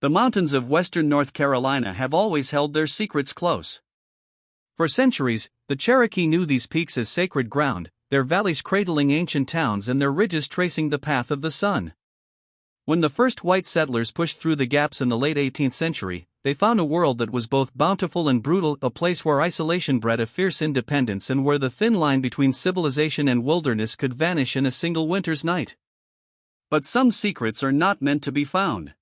The mountains of western North Carolina have always held their secrets close. For centuries, the Cherokee knew these peaks as sacred ground, their valleys cradling ancient towns and their ridges tracing the path of the sun. When the first white settlers pushed through the gaps in the late 18th century, they found a world that was both bountiful and brutal, a place where isolation bred a fierce independence and where the thin line between civilization and wilderness could vanish in a single winter's night. But some secrets are not meant to be found.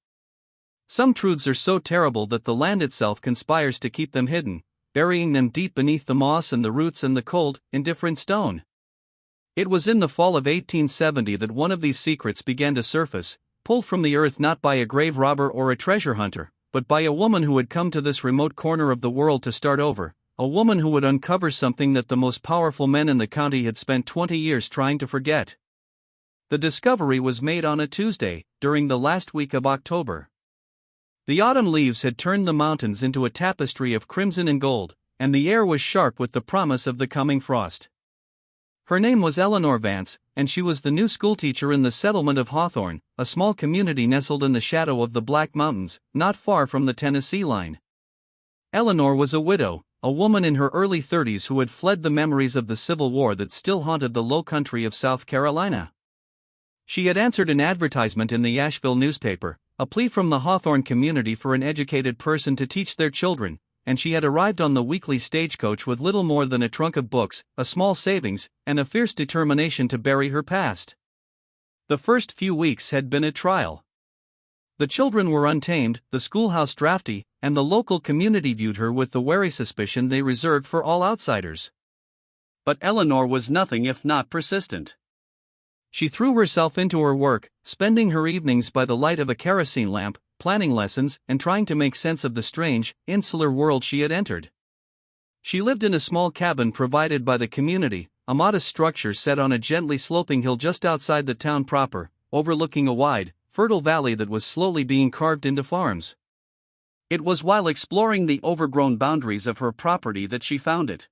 Some truths are so terrible that the land itself conspires to keep them hidden, burying them deep beneath the moss and the roots and the cold, indifferent stone. It was in the fall of 1870 that one of these secrets began to surface, pulled from the earth not by a grave robber or a treasure hunter, but by a woman who had come to this remote corner of the world to start over, a woman who would uncover something that the most powerful men in the county had spent 20 years trying to forget. The discovery was made on a Tuesday, during the last week of October. The autumn leaves had turned the mountains into a tapestry of crimson and gold, and the air was sharp with the promise of the coming frost. Her name was Eleanor Vance, and she was the new schoolteacher in the settlement of Hawthorn, a small community nestled in the shadow of the Black Mountains, not far from the Tennessee line. Eleanor was a widow, a woman in her early 30s who had fled the memories of the Civil War that still haunted the low country of South Carolina. She had answered an advertisement in the Asheville newspaper, a plea from the Hawthorn community for an educated person to teach their children, and she had arrived on the weekly stagecoach with little more than a trunk of books, a small savings, and a fierce determination to bury her past. The first few weeks had been a trial. The children were untamed, the schoolhouse drafty, and the local community viewed her with the wary suspicion they reserved for all outsiders. But Eleanor was nothing if not persistent. She threw herself into her work, spending her evenings by the light of a kerosene lamp, planning lessons, and trying to make sense of the strange, insular world she had entered. She lived in a small cabin provided by the community, a modest structure set on a gently sloping hill just outside the town proper, overlooking a wide, fertile valley that was slowly being carved into farms. It was while exploring the overgrown boundaries of her property that she found it.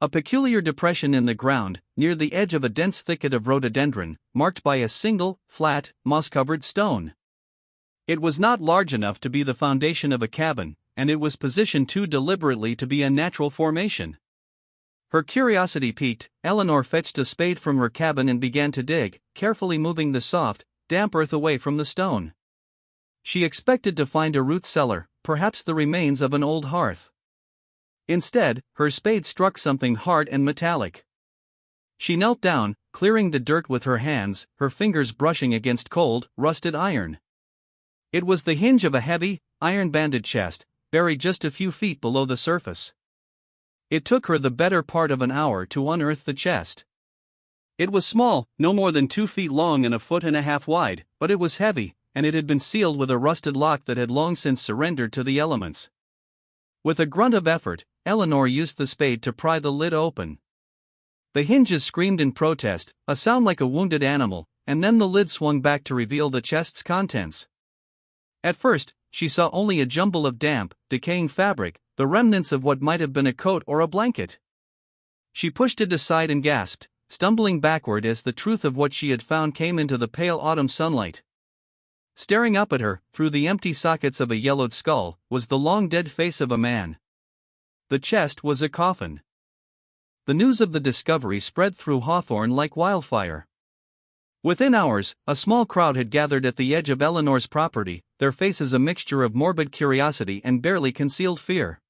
A peculiar depression in the ground, near the edge of a dense thicket of rhododendron, marked by a single, flat, moss-covered stone. It was not large enough to be the foundation of a cabin, and it was positioned too deliberately to be a natural formation. Her curiosity piqued, Eleanor fetched a spade from her cabin and began to dig, carefully moving the soft, damp earth away from the stone. She expected to find a root cellar, perhaps the remains of an old hearth. Instead, her spade struck something hard and metallic. She knelt down, clearing the dirt with her hands, her fingers brushing against cold, rusted iron. It was the hinge of a heavy, iron-banded chest, buried just a few feet below the surface. It took her the better part of an hour to unearth the chest. It was small, no more than 2 feet long and 1.5 feet wide, but it was heavy, and it had been sealed with a rusted lock that had long since surrendered to the elements. With a grunt of effort, Eleanor used the spade to pry the lid open. The hinges screamed in protest, a sound like a wounded animal, and then the lid swung back to reveal the chest's contents. At first, she saw only a jumble of damp, decaying fabric, the remnants of what might have been a coat or a blanket. She pushed it aside and gasped, stumbling backward as the truth of what she had found came into the pale autumn sunlight. Staring up at her, through the empty sockets of a yellowed skull, was the long-dead face of a man. The chest was a coffin. The news of the discovery spread through Hawthorn like wildfire. Within hours, a small crowd had gathered at the edge of Eleanor's property, their faces a mixture of morbid curiosity and barely concealed fear.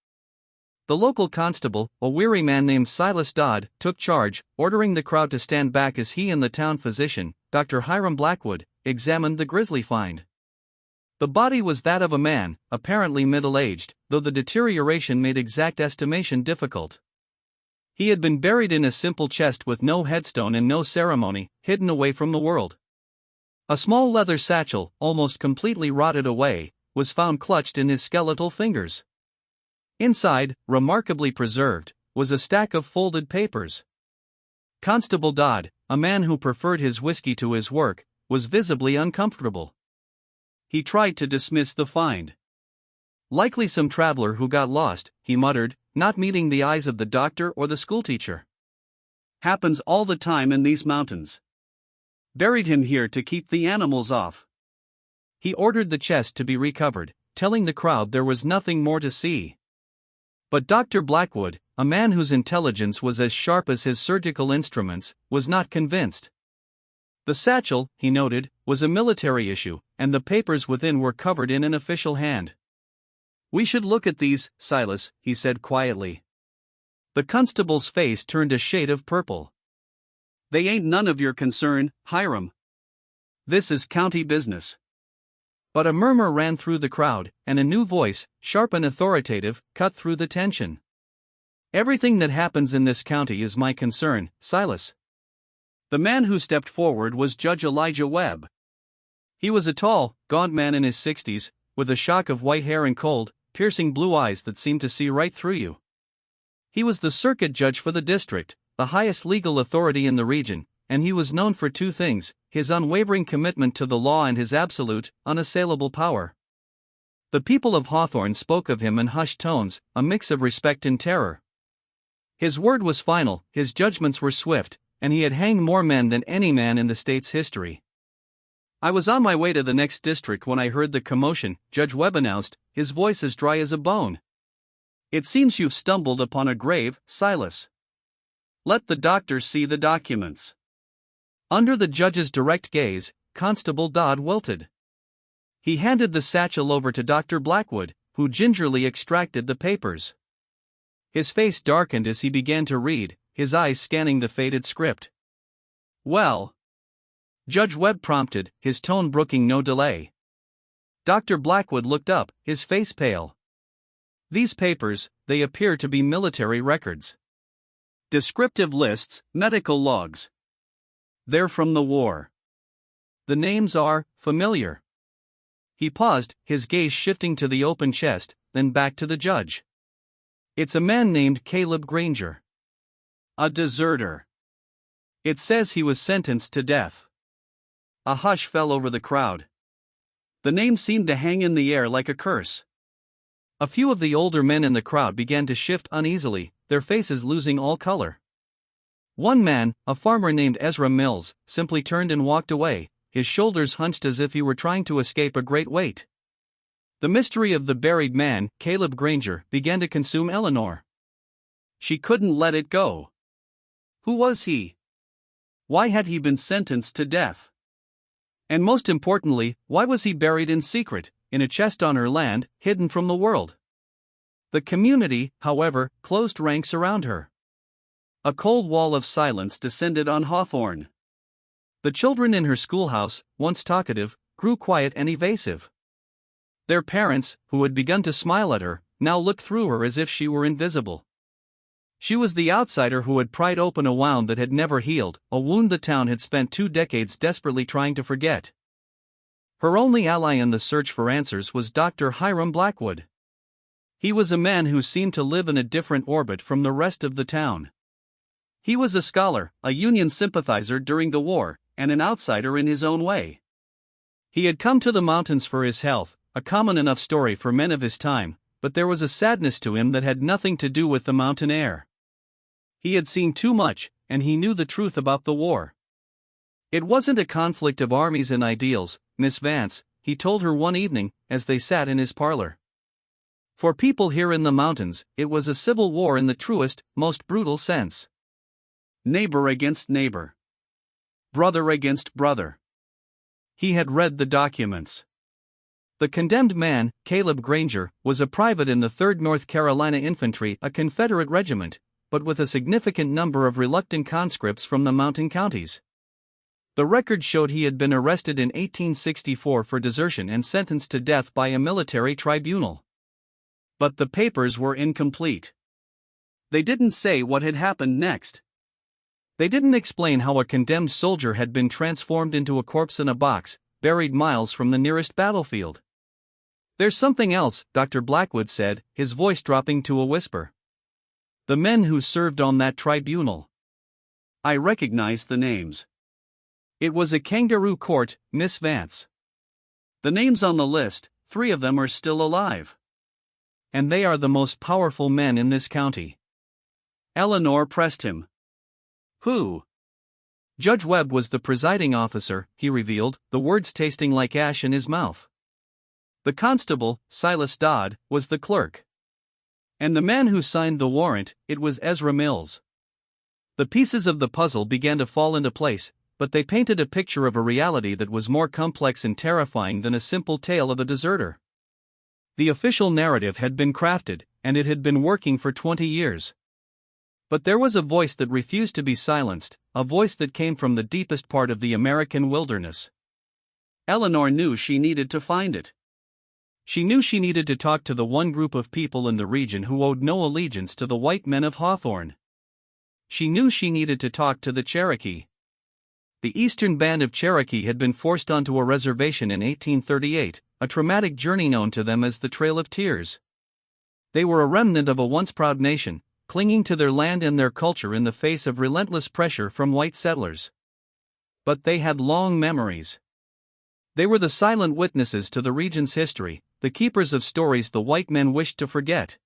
The local constable, a weary man named Silas Dodd, took charge, ordering the crowd to stand back as he and the town physician, Dr. Hiram Blackwood, examined the grisly find. The body was that of a man, apparently middle-aged, though the deterioration made exact estimation difficult. He had been buried in a simple chest with no headstone and no ceremony, hidden away from the world. A small leather satchel, almost completely rotted away, was found clutched in his skeletal fingers. Inside, remarkably preserved, was a stack of folded papers. Constable Dodd, a man who preferred his whiskey to his work, was visibly uncomfortable. He tried to dismiss the find. "Likely some traveler who got lost," he muttered, not meeting the eyes of the doctor or the schoolteacher. "Happens all the time in these mountains. Buried him here to keep the animals off." He ordered the chest to be recovered, telling the crowd there was nothing more to see. But Dr. Blackwood, a man whose intelligence was as sharp as his surgical instruments, was not convinced. The satchel, he noted, was a military issue, and the papers within were covered in an official hand. "We should look at these, Silas," he said quietly. The constable's face turned a shade of purple. "They ain't none of your concern, Hiram. This is county business." But a murmur ran through the crowd, and a new voice, sharp and authoritative, cut through the tension. "Everything that happens in this county is my concern, Silas." The man who stepped forward was Judge Elijah Webb. He was a tall, gaunt man in his 60s, with a shock of white hair and cold, piercing blue eyes that seemed to see right through you. He was the circuit judge for the district, the highest legal authority in the region, and he was known for two things: his unwavering commitment to the law and his absolute, unassailable power. The people of Hawthorn spoke of him in hushed tones, a mix of respect and terror. His word was final, his judgments were swift, and he had hanged more men than any man in the state's history. "I was on my way to the next district when I heard the commotion," Judge Webb announced, his voice as dry as a bone. "It seems you've stumbled upon a grave, Silas. Let the doctor see the documents." Under the judge's direct gaze, Constable Dodd wilted. He handed the satchel over to Dr. Blackwood, who gingerly extracted the papers. His face darkened as he began to read, his eyes scanning the faded script. "Well?" Judge Webb prompted, his tone brooking no delay. Dr. Blackwood looked up, his face pale. "These papers, they appear to be military records. Descriptive lists, medical logs. They're from the war. The names are familiar." He paused, his gaze shifting to the open chest, then back to the judge. "It's a man named Caleb Granger. A deserter. It says he was sentenced to death." A hush fell over the crowd. The name seemed to hang in the air like a curse. A few of the older men in the crowd began to shift uneasily, their faces losing all color. One man, a farmer named Ezra Mills, simply turned and walked away, his shoulders hunched as if he were trying to escape a great weight. The mystery of the buried man, Caleb Granger, began to consume Eleanor. She couldn't let it go. Who was he? Why had he been sentenced to death? And most importantly, why was he buried in secret, in a chest on her land, hidden from the world? The community, however, closed ranks around her. A cold wall of silence descended on Hawthorn. The children in her schoolhouse, once talkative, grew quiet and evasive. Their parents, who had begun to smile at her, now looked through her as if she were invisible. She was the outsider who had pried open a wound that had never healed, a wound the town had spent 2 decades desperately trying to forget. Her only ally in the search for answers was Dr. Hiram Blackwood. He was a man who seemed to live in a different orbit from the rest of the town. He was a scholar, a Union sympathizer during the war, and an outsider in his own way. He had come to the mountains for his health, a common enough story for men of his time, but there was a sadness to him that had nothing to do with the mountain air. He had seen too much, and he knew the truth about the war. "It wasn't a conflict of armies and ideals, Miss Vance," he told her one evening, as they sat in his parlor. "For people here in the mountains, it was a civil war in the truest, most brutal sense. Neighbor against neighbor. Brother against brother." He had read the documents. The condemned man, Caleb Granger, was a private in the 3rd North Carolina Infantry, a Confederate regiment, but with a significant number of reluctant conscripts from the mountain counties. The record showed he had been arrested in 1864 for desertion and sentenced to death by a military tribunal. But the papers were incomplete. They didn't say what had happened next. They didn't explain how a condemned soldier had been transformed into a corpse in a box, buried miles from the nearest battlefield. "There's something else," Dr. Blackwood said, his voice dropping to a whisper. "The men who served on that tribunal. I recognize the names. It was a kangaroo court, Miss Vance. The names on the list, 3 of them are still alive. And they are the most powerful men in this county." Eleanor pressed him. "Who?" Judge Webb was the presiding officer, he revealed, the words tasting like ash in his mouth. The constable, Silas Dodd, was the clerk. And the man who signed the warrant, it was Ezra Mills. The pieces of the puzzle began to fall into place, but they painted a picture of a reality that was more complex and terrifying than a simple tale of a deserter. The official narrative had been crafted, and it had been working for 20 years. But there was a voice that refused to be silenced, a voice that came from the deepest part of the American wilderness. Eleanor knew she needed to find it. She knew she needed to talk to the one group of people in the region who owed no allegiance to the white men of Hawthorn. She knew she needed to talk to the Cherokee. The eastern band of Cherokee had been forced onto a reservation in 1838, a traumatic journey known to them as the Trail of Tears. They were a remnant of a once proud nation, clinging to their land and their culture in the face of relentless pressure from white settlers. But they had long memories. They were the silent witnesses to the region's history, the keepers of stories the white men wished to forget.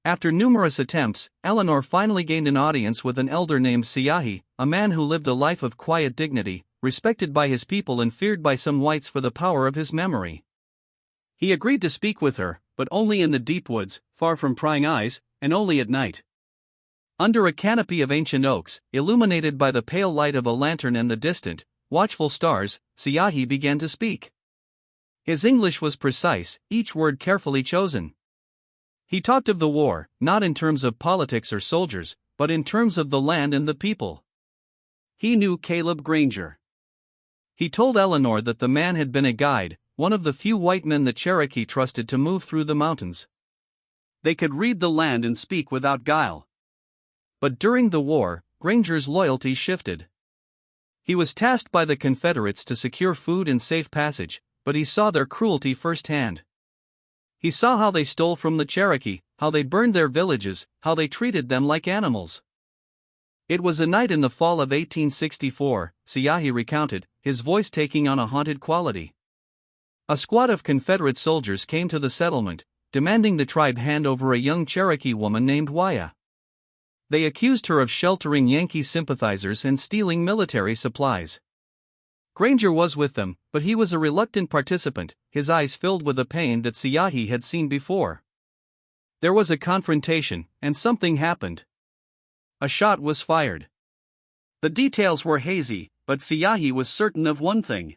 After numerous attempts, Eleanor finally gained an audience with an elder named Siahi, a man who lived a life of quiet dignity, respected by his people and feared by some whites for the power of his memory. He agreed to speak with her, but only in the deep woods, far from prying eyes, and only at night. Under a canopy of ancient oaks, illuminated by the pale light of a lantern and the distant, watchful stars, Siahi began to speak. His English was precise, each word carefully chosen. He talked of the war, not in terms of politics or soldiers, but in terms of the land and the people. He knew Caleb Granger. He told Eleanor that the man had been a guide, one of the few white men the Cherokee trusted to move through the mountains. They could read the land and speak without guile. But during the war, Granger's loyalty shifted. He was tasked by the Confederates to secure food and safe passage, but he saw their cruelty firsthand. He saw how they stole from the Cherokee, how they burned their villages, how they treated them like animals. It was a night in the fall of 1864, Siahi recounted, his voice taking on a haunted quality. A squad of Confederate soldiers came to the settlement, demanding the tribe hand over a young Cherokee woman named Waya. They accused her of sheltering Yankee sympathizers and stealing military supplies. Granger was with them, but he was a reluctant participant, his eyes filled with a pain that Siahi had seen before. There was a confrontation, and something happened. A shot was fired. The details were hazy, but Siahi was certain of one thing.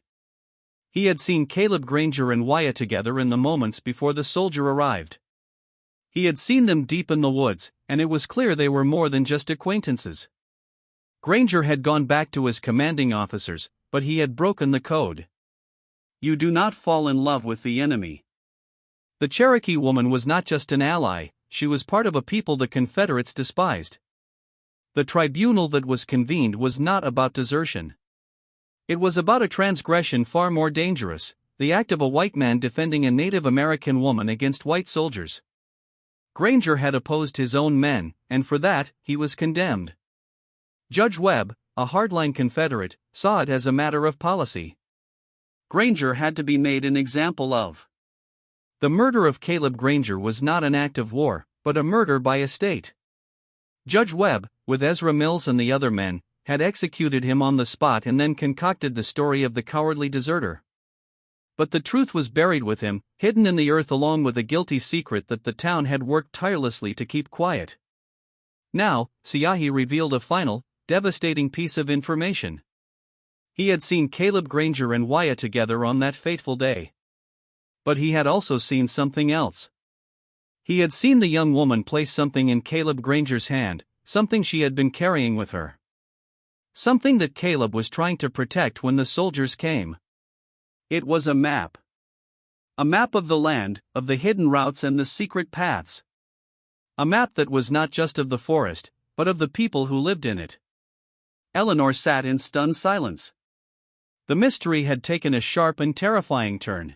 He had seen Caleb Granger and Wyatt together in the moments before the soldier arrived. He had seen them deep in the woods, and it was clear they were more than just acquaintances. Granger had gone back to his commanding officers, but he had broken the code. You do not fall in love with the enemy. The Cherokee woman was not just an ally, she was part of a people the Confederates despised. The tribunal that was convened was not about desertion. It was about a transgression far more dangerous, the act of a white man defending a Native American woman against white soldiers. Granger had opposed his own men, and for that, he was condemned. Judge Webb, a hardline Confederate, saw it as a matter of policy. Granger had to be made an example of. The murder of Caleb Granger was not an act of war, but a murder by a state. Judge Webb, with Ezra Mills and the other men, had executed him on the spot and then concocted the story of the cowardly deserter. But the truth was buried with him, hidden in the earth along with a guilty secret that the town had worked tirelessly to keep quiet. Now, Siahi revealed a final, devastating piece of information. He had seen Caleb Granger and Wyatt together on that fateful day. But he had also seen something else. He had seen the young woman place something in Caleb Granger's hand, something she had been carrying with her. Something that Caleb was trying to protect when the soldiers came. It was a map. A map of the land, of the hidden routes and the secret paths. A map that was not just of the forest, but of the people who lived in it. Eleanor sat in stunned silence. The mystery had taken a sharp and terrifying turn.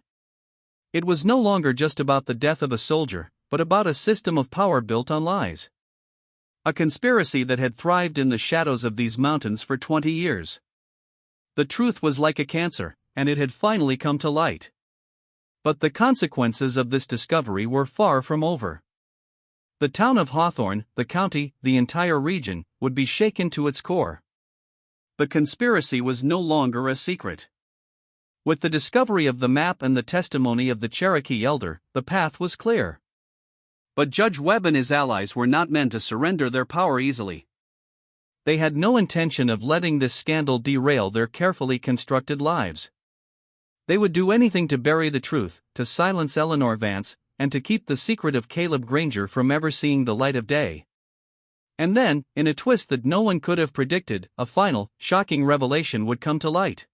It was no longer just about the death of a soldier, but about a system of power built on lies. A conspiracy that had thrived in the shadows of these mountains for 20 years. The truth was like a cancer, and it had finally come to light. But the consequences of this discovery were far from over. The town of Hawthorn, the county, the entire region, would be shaken to its core. The conspiracy was no longer a secret. With the discovery of the map and the testimony of the Cherokee Elder, the path was clear. But Judge Webb and his allies were not men to surrender their power easily. They had no intention of letting this scandal derail their carefully constructed lives. They would do anything to bury the truth, to silence Eleanor Vance, and to keep the secret of Caleb Granger from ever seeing the light of day. And then, in a twist that no one could have predicted, a final, shocking revelation would come to light.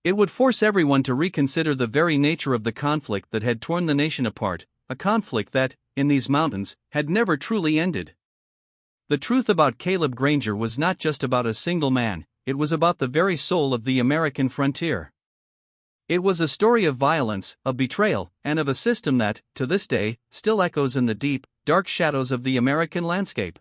It would force everyone to reconsider the very nature of the conflict that had torn the nation apart, a conflict that, in these mountains, had never truly ended. The truth about Caleb Granger was not just about a single man, it was about the very soul of the American frontier. It was a story of violence, of betrayal, and of a system that, to this day, still echoes in the deep, dark shadows of the American landscape.